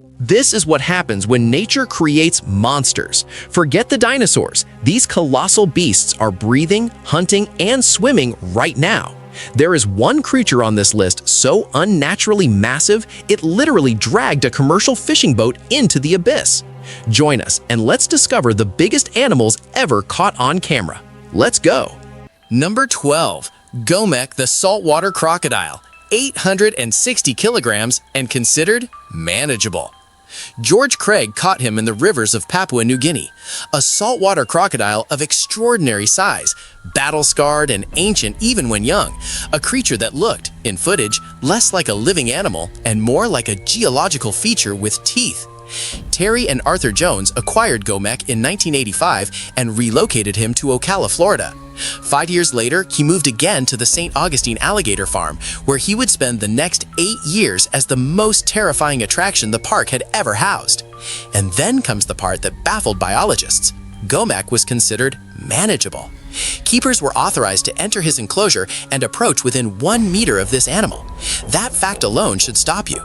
This is what happens when nature creates monsters. Forget the dinosaurs. These colossal beasts are breathing, hunting, and swimming right now. There is one creature on this list so unnaturally massive, it literally dragged a commercial fishing boat into the abyss. Join us and let's discover the biggest animals ever caught on camera. Let's go! Number 12. Gomek the saltwater crocodile, 860 kilograms and considered manageable. George Craig caught him in the rivers of Papua New Guinea, a saltwater crocodile of extraordinary size, battle-scarred and ancient even when young, a creature that looked, in footage, less like a living animal and more like a geological feature with teeth. Terry and Arthur Jones acquired Gomek in 1985 and relocated him to Ocala, Florida. 5 years later, he moved again to the St. Augustine Alligator Farm, where he would spend the next 8 years as the most terrifying attraction the park had ever housed. And then comes the part that baffled biologists. Gomek was considered manageable. Keepers were authorized to enter his enclosure and approach within 1 meter of this animal. That fact alone should stop you.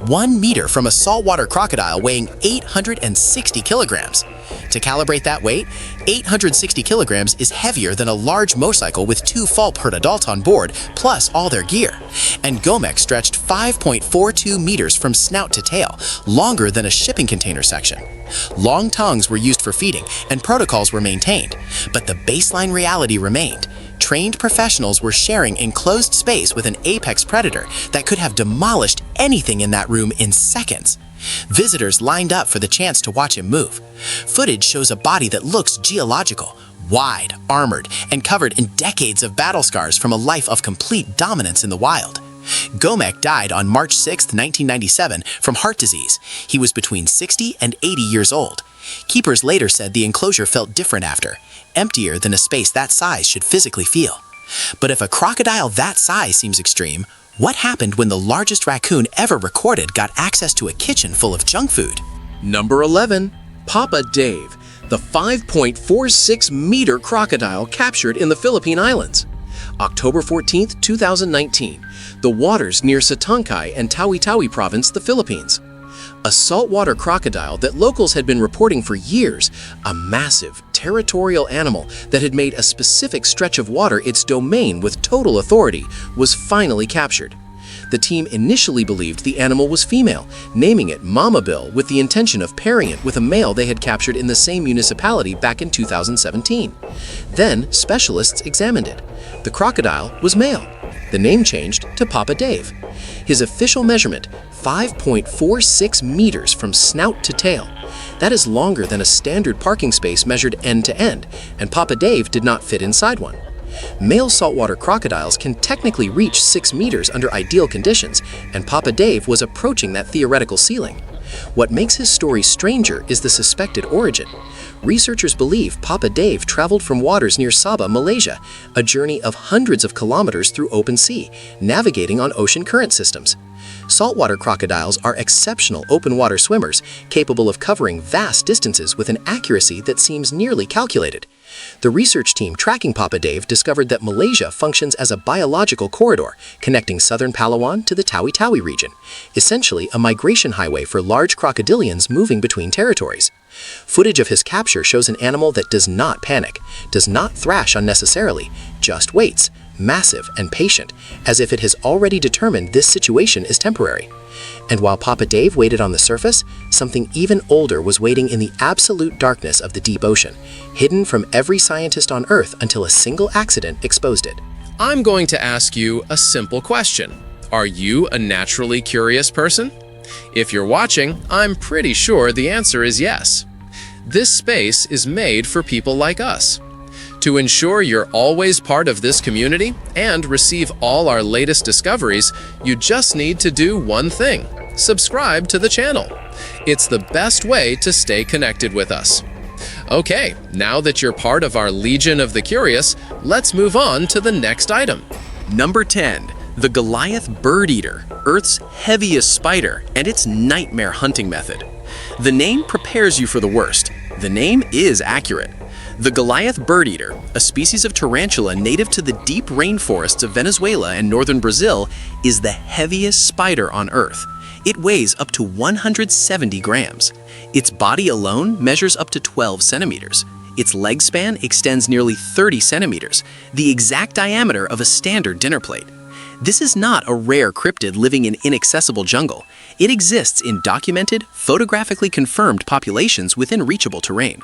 1 meter from a saltwater crocodile weighing 860 kilograms. To calibrate that weight, 860 kilograms is heavier than a large motorcycle with 2 full-pert adults on board, plus all their gear. And Gomek stretched 5.42 meters from snout to tail, longer than a shipping container section. Long tongues were used for feeding, and protocols were maintained. But the baseline reality remained. Trained professionals were sharing enclosed space with an apex predator that could have demolished anything in that room in seconds. Visitors lined up for the chance to watch him move. Footage shows a body that looks geological, wide, armored, and covered in decades of battle scars from a life of complete dominance in the wild. Gomek died on March 6, 1997 from heart disease. He was between 60 and 80 years old. Keepers later said the enclosure felt different after, emptier than a space that size should physically feel. But if a crocodile that size seems extreme, what happened when the largest raccoon ever recorded got access to a kitchen full of junk food? Number 11. Papa Dave, the 5.46-meter crocodile captured in the Philippine Islands. October 14, 2019, the waters near Satangkay and Tawi-Tawi Province, the Philippines. A saltwater crocodile that locals had been reporting for years, a massive, territorial animal that had made a specific stretch of water its domain with total authority, was finally captured. The team initially believed the animal was female, naming it Mama Bill with the intention of pairing it with a male they had captured in the same municipality back in 2017. Then, specialists examined it. The crocodile was male. The name changed to Papa Dave. His official measurement, 5.46 meters from snout to tail. That is longer than a standard parking space measured end to end, and Papa Dave did not fit inside one. Male saltwater crocodiles can technically reach 6 meters under ideal conditions, and Papa Dave was approaching that theoretical ceiling. What makes his story stranger is the suspected origin. Researchers believe Papa Dave traveled from waters near Sabah, Malaysia, a journey of hundreds of kilometers through open sea, navigating on ocean current systems. Saltwater crocodiles are exceptional open water swimmers, capable of covering vast distances with an accuracy that seems nearly calculated. The research team tracking Papa Dave discovered that Malaysia functions as a biological corridor connecting southern Palawan to the Tawi-Tawi region, essentially a migration highway for large crocodilians moving between territories. Footage of his capture shows an animal that does not panic, does not thrash unnecessarily, just waits, massive and patient, as if it has already determined this situation is temporary. And while Papa Dave waited on the surface, something even older was waiting in the absolute darkness of the deep ocean, hidden from every scientist on Earth until a single accident exposed it. I'm going to ask you a simple question. Are you a naturally curious person? If you're watching, I'm pretty sure the answer is yes. This space is made for people like us. To ensure you're always part of this community and receive all our latest discoveries, you just need to do one thing: subscribe to the channel. It's the best way to stay connected with us. Okay, now that you're part of our Legion of the Curious, let's move on to the next item. Number 10. The Goliath birdeater, Earth's heaviest spider, and its nightmare hunting method. The name prepares you for the worst. The name is accurate. The Goliath birdeater, a species of tarantula native to the deep rainforests of Venezuela and northern Brazil, is the heaviest spider on Earth. It weighs up to 170 grams. Its body alone measures up to 12 centimeters. Its leg span extends nearly 30 centimeters, the exact diameter of a standard dinner plate. This is not a rare cryptid living in inaccessible jungle. It exists in documented, photographically confirmed populations within reachable terrain.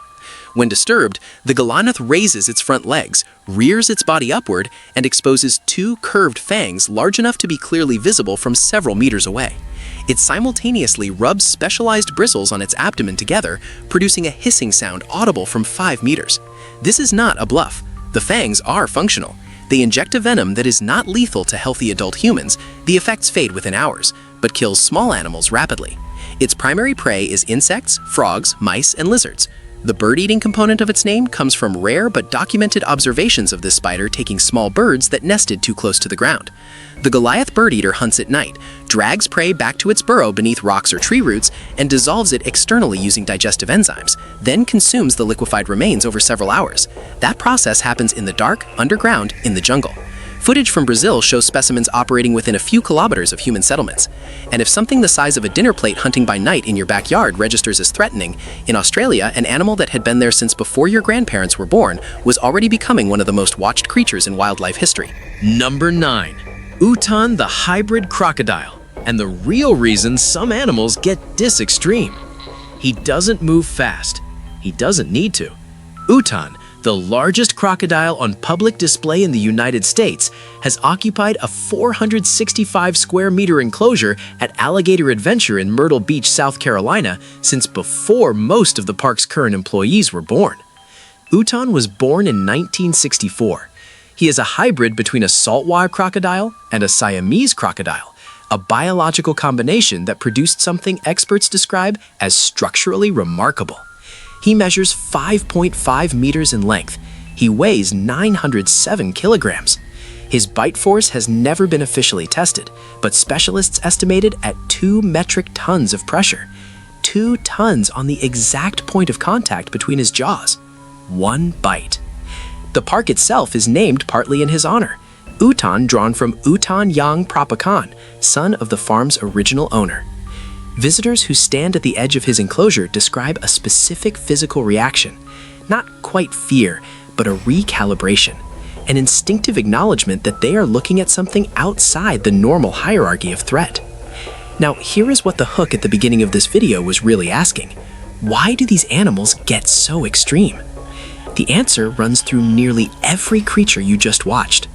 When disturbed, the Goliath raises its front legs, rears its body upward, and exposes two curved fangs large enough to be clearly visible from several meters away. It simultaneously rubs specialized bristles on its abdomen together, producing a hissing sound audible from 5 meters. This is not a bluff. The fangs are functional. They inject a venom that is not lethal to healthy adult humans. The effects fade within hours, but kills small animals rapidly. Its primary prey is insects, frogs, mice, and lizards. The bird-eating component of its name comes from rare but documented observations of this spider taking small birds that nested too close to the ground. The Goliath bird-eater hunts at night, drags prey back to its burrow beneath rocks or tree roots, and dissolves it externally using digestive enzymes, then consumes the liquefied remains over several hours. That process happens in the dark, underground, in the jungle. Footage from Brazil shows specimens operating within a few kilometers of human settlements. And if something the size of a dinner plate hunting by night in your backyard registers as threatening, in Australia, an animal that had been there since before your grandparents were born was already becoming one of the most watched creatures in wildlife history. Number 9. Utan the hybrid crocodile, and the real reason some animals get this extreme. He doesn't move fast. He doesn't need to. Utan, the largest crocodile on public display in the United States, has occupied a 465 square meter enclosure at Alligator Adventure in Myrtle Beach, South Carolina, since before most of the park's current employees were born. Utan was born in 1964. He is a hybrid between a saltwater crocodile and a Siamese crocodile, a biological combination that produced something experts describe as structurally remarkable. He measures 5.5 meters in length. He weighs 907 kilograms. His bite force has never been officially tested, but specialists estimate it at 2 metric tons of pressure. 2 tons on the exact point of contact between his jaws. One bite. The park itself is named partly in his honor. Utan drawn from Utan Yang Prapakan, son of the farm's original owner. Visitors who stand at the edge of his enclosure describe a specific physical reaction. Not quite fear, but a recalibration. An instinctive acknowledgement that they are looking at something outside the normal hierarchy of threat. Now, here is what the hook at the beginning of this video was really asking. Why do these animals get so extreme? The answer runs through nearly every creature you just watched.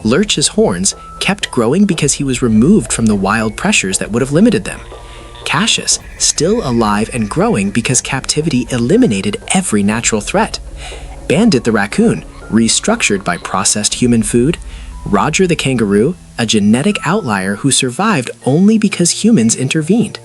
Lurch's horns kept growing because he was removed from the wild pressures that would have limited them. Cassius, still alive and growing because captivity eliminated every natural threat. Bandit the raccoon, restructured by processed human food. Roger the kangaroo, a genetic outlier who survived only because humans intervened.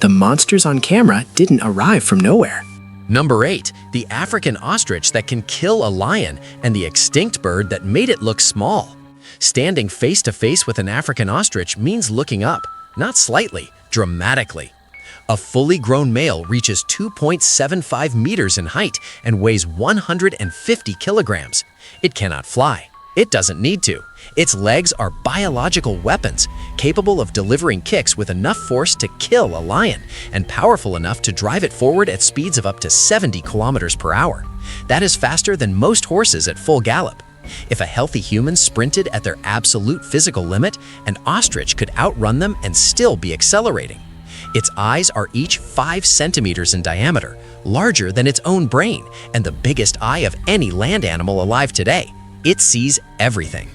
The monsters on camera didn't arrive from nowhere. Number 8. The African ostrich that can kill a lion, and the extinct bird that made it look small. Standing face to face with an African ostrich means looking up, not slightly, dramatically. A fully grown male reaches 2.75 meters in height and weighs 150 kilograms. It cannot fly. It doesn't need to. Its legs are biological weapons, capable of delivering kicks with enough force to kill a lion, and powerful enough to drive it forward at speeds of up to 70 kilometers per hour. That is faster than most horses at full gallop. If a healthy human sprinted at their absolute physical limit, an ostrich could outrun them and still be accelerating. Its eyes are each 5 centimeters in diameter, larger than its own brain, and the biggest eye of any land animal alive today. It sees everything.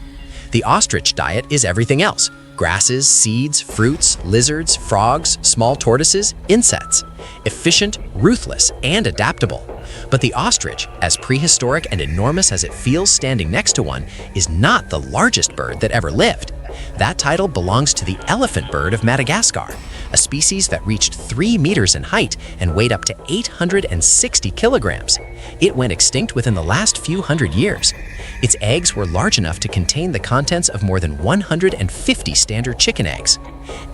The ostrich diet is everything else: grasses, seeds, fruits, lizards, frogs, small tortoises, insects. Efficient, ruthless, and adaptable. But the ostrich, as prehistoric and enormous as it feels standing next to one, is not the largest bird that ever lived. That title belongs to the elephant bird of Madagascar, a species that reached 3 meters in height and weighed up to 860 kilograms. It went extinct within the last few hundred years. Its eggs were large enough to contain the contents of more than 150 standard chicken eggs.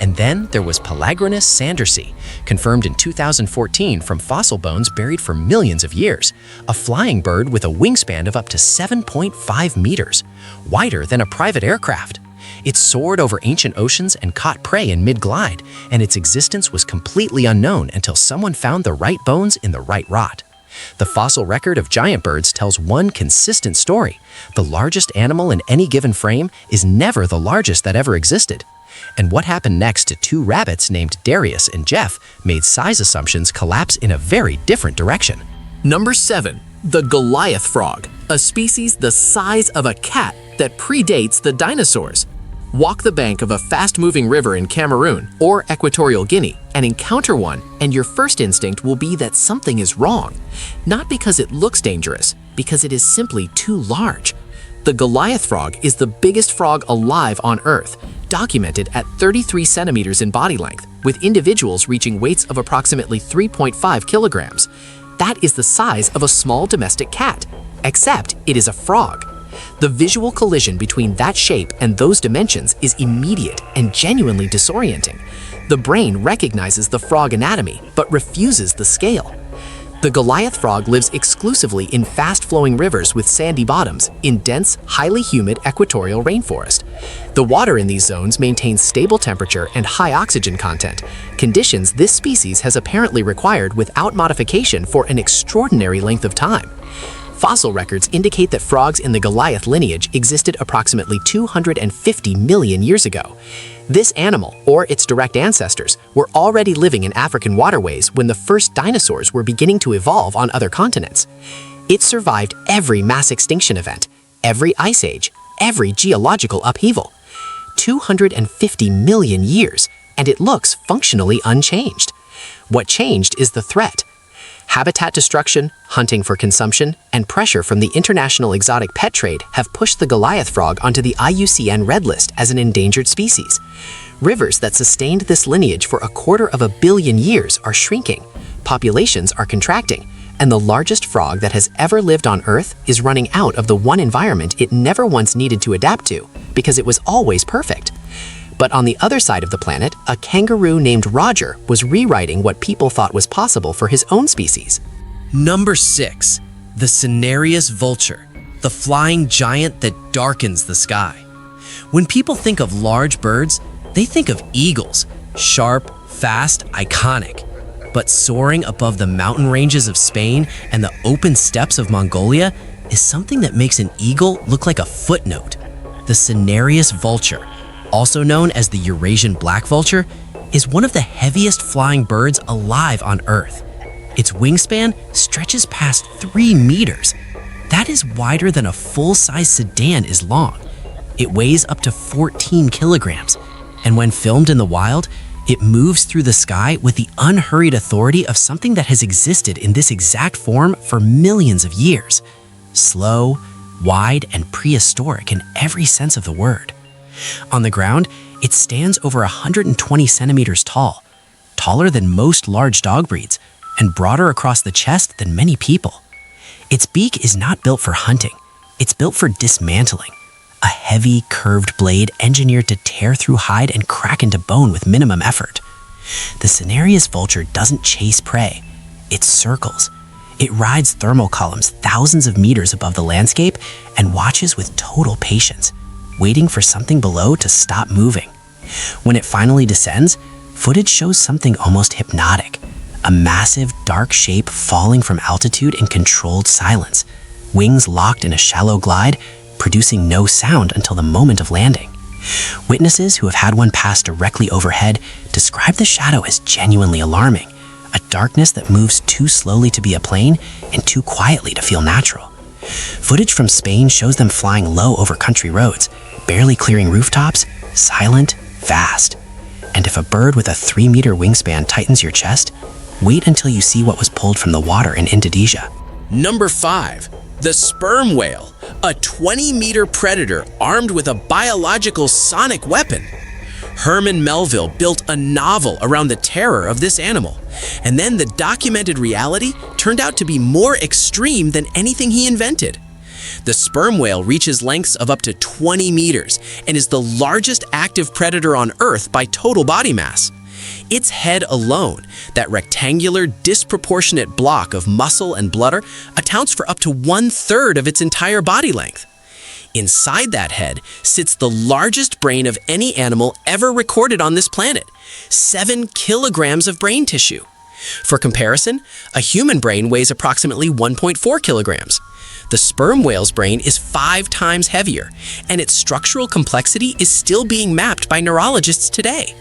And then there was Pelagrinus sandersii, confirmed in 2014 from fossil bones buried for millions of years, a flying bird with a wingspan of up to 7.5 meters, wider than a private aircraft. It soared over ancient oceans and caught prey in mid-glide, and its existence was completely unknown until someone found the right bones in the right rot. The fossil record of giant birds tells one consistent story. The largest animal in any given frame is never the largest that ever existed. And what happened next to two rabbits named Darius and Jeff made size assumptions collapse in a very different direction. Number 7. The Goliath frog, a species the size of a cat that predates the dinosaurs. Walk the bank of a fast-moving river in Cameroon or Equatorial Guinea and encounter one, and your first instinct will be that something is wrong. Not because it looks dangerous, because it is simply too large. The Goliath frog is the biggest frog alive on Earth, documented at 33 centimeters in body length, with individuals reaching weights of approximately 3.5 kilograms. That is the size of a small domestic cat, except it is a frog. The visual collision between that shape and those dimensions is immediate and genuinely disorienting. The brain recognizes the frog anatomy but refuses the scale. The Goliath frog lives exclusively in fast-flowing rivers with sandy bottoms in dense, highly humid equatorial rainforest. The water in these zones maintains stable temperature and high oxygen content, conditions this species has apparently required without modification for an extraordinary length of time. Fossil records indicate that frogs in the Goliath lineage existed approximately 250 million years ago. This animal, or its direct ancestors, were already living in African waterways when the first dinosaurs were beginning to evolve on other continents. It survived every mass extinction event, every ice age, every geological upheaval. 250 million years, and it looks functionally unchanged. What changed is the threat. Habitat destruction, hunting for consumption, and pressure from the international exotic pet trade have pushed the Goliath frog onto the IUCN Red List as an endangered species. Rivers that sustained this lineage for 250 million years are shrinking, populations are contracting, and the largest frog that has ever lived on Earth is running out of the one environment it never once needed to adapt to because it was always perfect. But on the other side of the planet, a kangaroo named Roger was rewriting what people thought was possible for his own species. Number 6. The Cinereous vulture, the flying giant that darkens the sky. When people think of large birds, they think of eagles, sharp, fast, iconic. But soaring above the mountain ranges of Spain and the open steppes of Mongolia is something that makes an eagle look like a footnote. The Cinereous vulture, also known as the Eurasian black vulture, is one of the heaviest flying birds alive on Earth. Its wingspan stretches past 3 meters. That is wider than a full-size sedan is long. It weighs up to 14 kilograms, and when filmed in the wild, it moves through the sky with the unhurried authority of something that has existed in this exact form for millions of years. Slow, wide, and prehistoric in every sense of the word. On the ground, it stands over 120 centimeters tall, taller than most large dog breeds, and broader across the chest than many people. Its beak is not built for hunting, it's built for dismantling. A heavy, curved blade engineered to tear through hide and crack into bone with minimum effort. The Cinereous vulture doesn't chase prey, it circles. It rides thermal columns thousands of meters above the landscape and watches with total patience, waiting for something below to stop moving. When it finally descends, footage shows something almost hypnotic. A massive, dark shape falling from altitude in controlled silence, wings locked in a shallow glide, producing no sound until the moment of landing. Witnesses who have had one pass directly overhead describe the shadow as genuinely alarming, a darkness that moves too slowly to be a plane and too quietly to feel natural. Footage from Spain shows them flying low over country roads, barely clearing rooftops, silent, fast. And if a bird with a 3-meter wingspan tightens your chest, wait until you see what was pulled from the water in Indonesia. Number 5. The sperm whale, a 20-meter predator armed with a biological sonic weapon. Herman Melville built a novel around the terror of this animal, and then the documented reality turned out to be more extreme than anything he invented. The sperm whale reaches lengths of up to 20 meters and is the largest active predator on Earth by total body mass. Its head alone, that rectangular, disproportionate block of muscle and blubber, accounts for up to 1/3 of its entire body length. Inside that head sits the largest brain of any animal ever recorded on this planet, 7 kilograms of brain tissue. For comparison, a human brain weighs approximately 1.4 kilograms. The sperm whale's brain is 5 times heavier, and its structural complexity is still being mapped by neurologists today.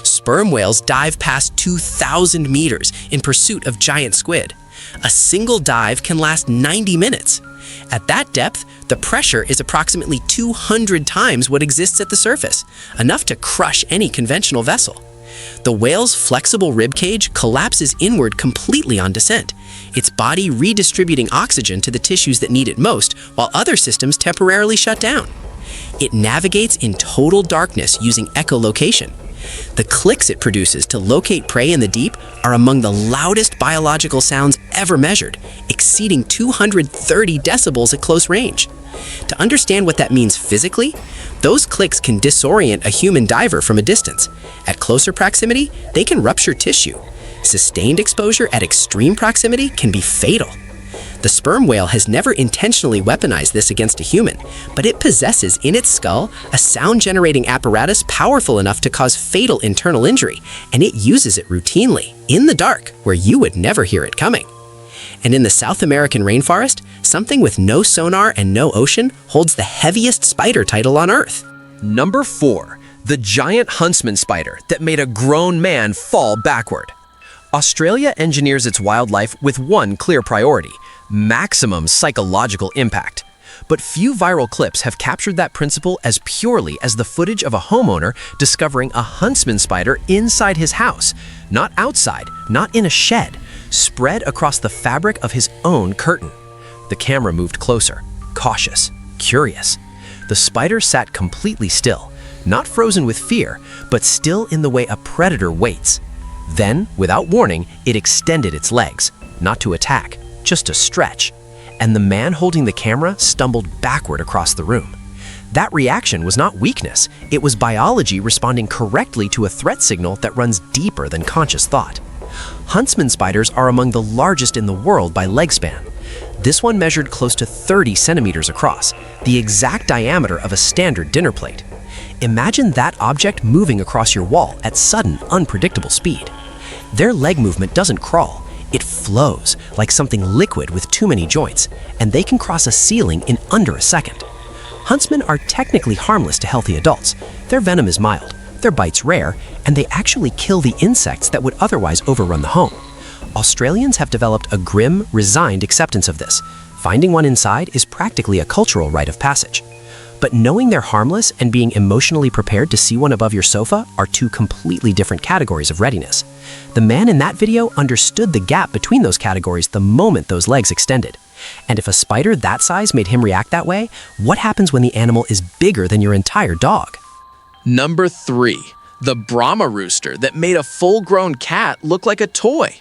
Sperm whales dive past 2,000 meters in pursuit of giant squid. A single dive can last 90 minutes. At that depth, the pressure is approximately 200 times what exists at the surface, enough to crush any conventional vessel. The whale's flexible rib cage collapses inward completely on descent, its body redistributing oxygen to the tissues that need it most, while other systems temporarily shut down. It navigates in total darkness using echolocation. The clicks it produces to locate prey in the deep are among the loudest biological sounds ever measured, exceeding 230 decibels at close range. To understand what that means physically, those clicks can disorient a human diver from a distance. At closer proximity, they can rupture tissue. Sustained exposure at extreme proximity can be fatal. The sperm whale has never intentionally weaponized this against a human, but it possesses in its skull a sound-generating apparatus powerful enough to cause fatal internal injury, and it uses it routinely, in the dark, where you would never hear it coming. And in the South American rainforest, something with no sonar and no ocean holds the heaviest spider title on Earth. Number 4. The giant huntsman spider that made a grown man fall backward. Australia engineers its wildlife with one clear priority: maximum psychological impact. But few viral clips have captured that principle as purely as the footage of a homeowner discovering a huntsman spider inside his house, not outside, not in a shed, spread across the fabric of his own curtain. The camera moved closer, cautious, curious. The spider sat completely still, not frozen with fear, but still in the way a predator waits. Then, without warning, it extended its legs, not to attack, just to stretch. And the man holding the camera stumbled backward across the room. That reaction was not weakness, it was biology responding correctly to a threat signal that runs deeper than conscious thought. Huntsman spiders are among the largest in the world by leg span. This one measured close to 30 centimeters across, the exact diameter of a standard dinner plate. Imagine that object moving across your wall at sudden, unpredictable speed. Their leg movement doesn't crawl, it flows like something liquid with too many joints, and they can cross a ceiling in under a second. Huntsmen are technically harmless to healthy adults. Their venom is mild, their bites rare, and they actually kill the insects that would otherwise overrun the home. Australians have developed a grim, resigned acceptance of this. Finding one inside is practically a cultural rite of passage. But knowing they're harmless and being emotionally prepared to see one above your sofa are two completely different categories of readiness. The man in that video understood the gap between those categories the moment those legs extended. And if a spider that size made him react that way, what happens when the animal is bigger than your entire dog? Number 3. The Brahma rooster that made a full-grown cat look like a toy.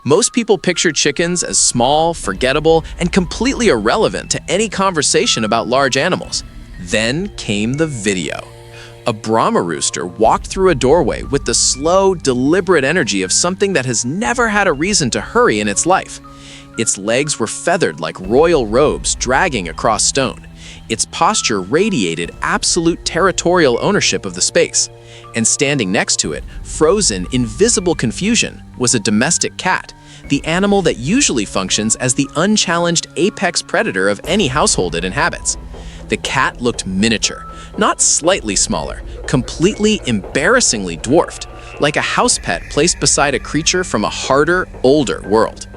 Most people picture chickens as small, forgettable, and completely irrelevant to any conversation about large animals. Then came the video. A Brahma rooster walked through a doorway with the slow, deliberate energy of something that has never had a reason to hurry in its life. Its legs were feathered like royal robes dragging across stone. Its posture radiated absolute territorial ownership of the space. And standing next to it, frozen in visible confusion, was a domestic cat, the animal that usually functions as the unchallenged apex predator of any household it inhabits. The cat looked miniature, not slightly smaller, completely embarrassingly dwarfed, like a house pet placed beside a creature from a harder, older world.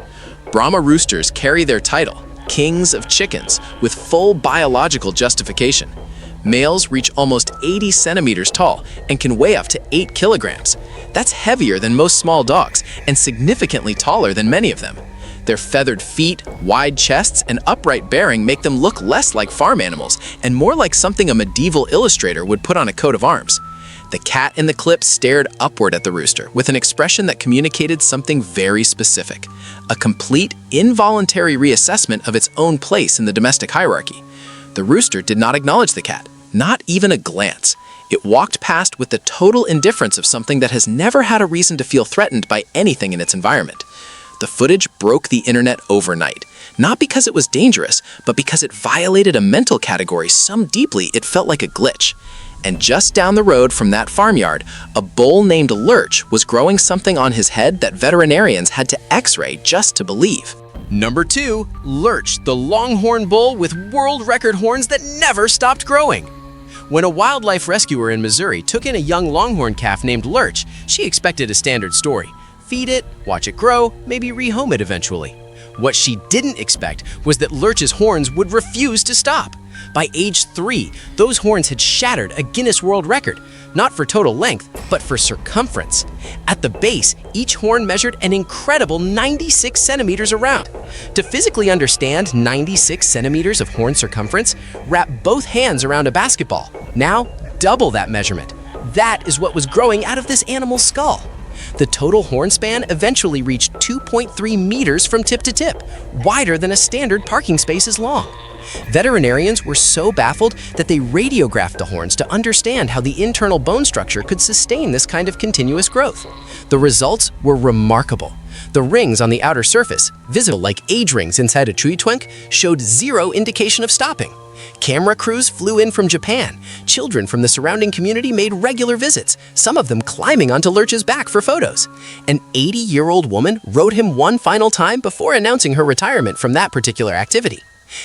Brahma roosters carry their title, kings of chickens, with full biological justification. Males reach almost 80 centimeters tall and can weigh up to 8 kilograms. That's heavier than most small dogs and significantly taller than many of them. Their feathered feet, wide chests, and upright bearing make them look less like farm animals and more like something a medieval illustrator would put on a coat of arms. The cat in the clip stared upward at the rooster with an expression that communicated something very specific, a complete, involuntary reassessment of its own place in the domestic hierarchy. The rooster did not acknowledge the cat, not even a glance. It walked past with the total indifference of something that has never had a reason to feel threatened by anything in its environment. The footage broke the internet overnight, not because it was dangerous, but because it violated a mental category so deeply it felt like a glitch. And just down the road from that farmyard, a bull named Lurch was growing something on his head that veterinarians had to x-ray just to believe. Number 2, Lurch, the longhorn bull with world record horns that never stopped growing. When a wildlife rescuer in Missouri took in a young longhorn calf named Lurch, she expected a standard story. Feed it, watch it grow, maybe rehome it eventually. What she didn't expect was that Lurch's horns would refuse to stop. By age 3, those horns had shattered a Guinness World Record, not for total length, but for circumference. At the base, each horn measured an incredible 96 centimeters around. To physically understand 96 centimeters of horn circumference, wrap both hands around a basketball. Now, double that measurement. That is what was growing out of this animal's skull. The total horn span eventually reached 2.3 meters from tip to tip, wider than a standard parking space is long. Veterinarians were so baffled that they radiographed the horns to understand how the internal bone structure could sustain this kind of continuous growth. The results were remarkable. The rings on the outer surface, visible like age rings inside a tree trunk, showed zero indication of stopping. Camera crews flew in from Japan. Children from the surrounding community made regular visits, some of them climbing onto Lurch's back for photos. An 80-year-old woman rode him one final time before announcing her retirement from that particular activity.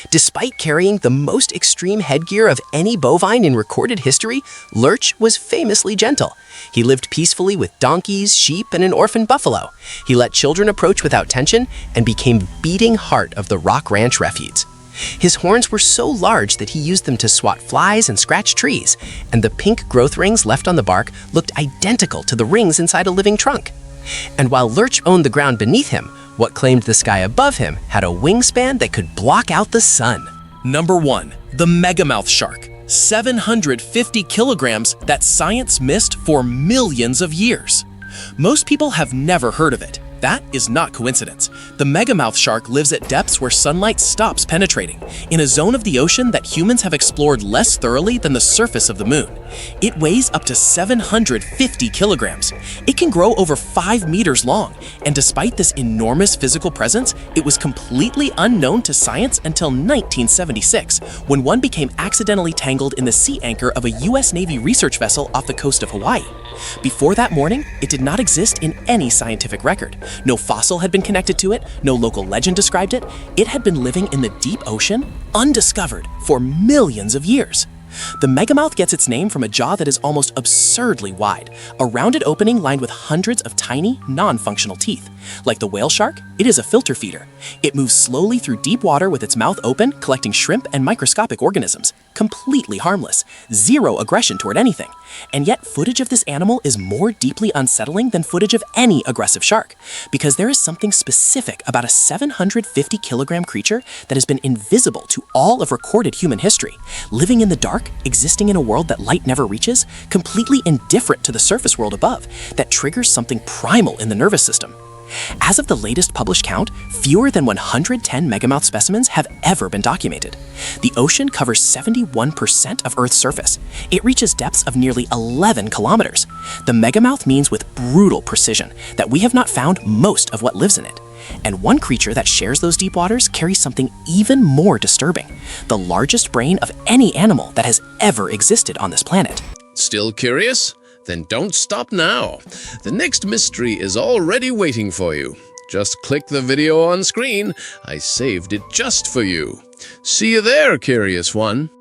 Despite carrying the most extreme headgear of any bovine in recorded history, Lurch was famously gentle. He lived peacefully with donkeys, sheep, and an orphan buffalo. He let children approach without tension and became beating heart of the Rock Ranch refuge. His horns were so large that he used them to swat flies and scratch trees, and the pink growth rings left on the bark looked identical to the rings inside a living trunk. And while Lurch owned the ground beneath him, what claimed the sky above him had a wingspan that could block out the sun. Number 1, the megamouth shark. 750 kilograms that science missed for millions of years. Most people have never heard of it. That is not coincidence. The megamouth shark lives at depths where sunlight stops penetrating, in a zone of the ocean that humans have explored less thoroughly than the surface of the moon. It weighs up to 750 kilograms. It can grow over 5 meters long, and despite this enormous physical presence, it was completely unknown to science until 1976, when one became accidentally tangled in the sea anchor of a US Navy research vessel off the coast of Hawaii. Before that morning, it did not exist in any scientific record. No fossil had been connected to it, no local legend described it. It had been living in the deep ocean, undiscovered, for millions of years. The megamouth gets its name from a jaw that is almost absurdly wide, a rounded opening lined with hundreds of tiny, non-functional teeth. Like the whale shark, it is a filter feeder. It moves slowly through deep water with its mouth open, collecting shrimp and microscopic organisms. Completely harmless, zero aggression toward anything. And yet, footage of this animal is more deeply unsettling than footage of any aggressive shark, because there is something specific about a 750-kilogram creature that has been invisible to all of recorded human history, living in the dark, existing in a world that light never reaches, completely indifferent to the surface world above, that triggers something primal in the nervous system. As of the latest published count, fewer than 110 megamouth specimens have ever been documented. The ocean covers 71% of Earth's surface. It reaches depths of nearly 11 kilometers. The megamouth means with brutal precision that we have not found most of what lives in it. And one creature that shares those deep waters carries something even more disturbing: the largest brain of any animal that has ever existed on this planet. Still curious? Then don't stop now. The next mystery is already waiting for you. Just click the video on screen. I saved it just for you. See you there, curious one.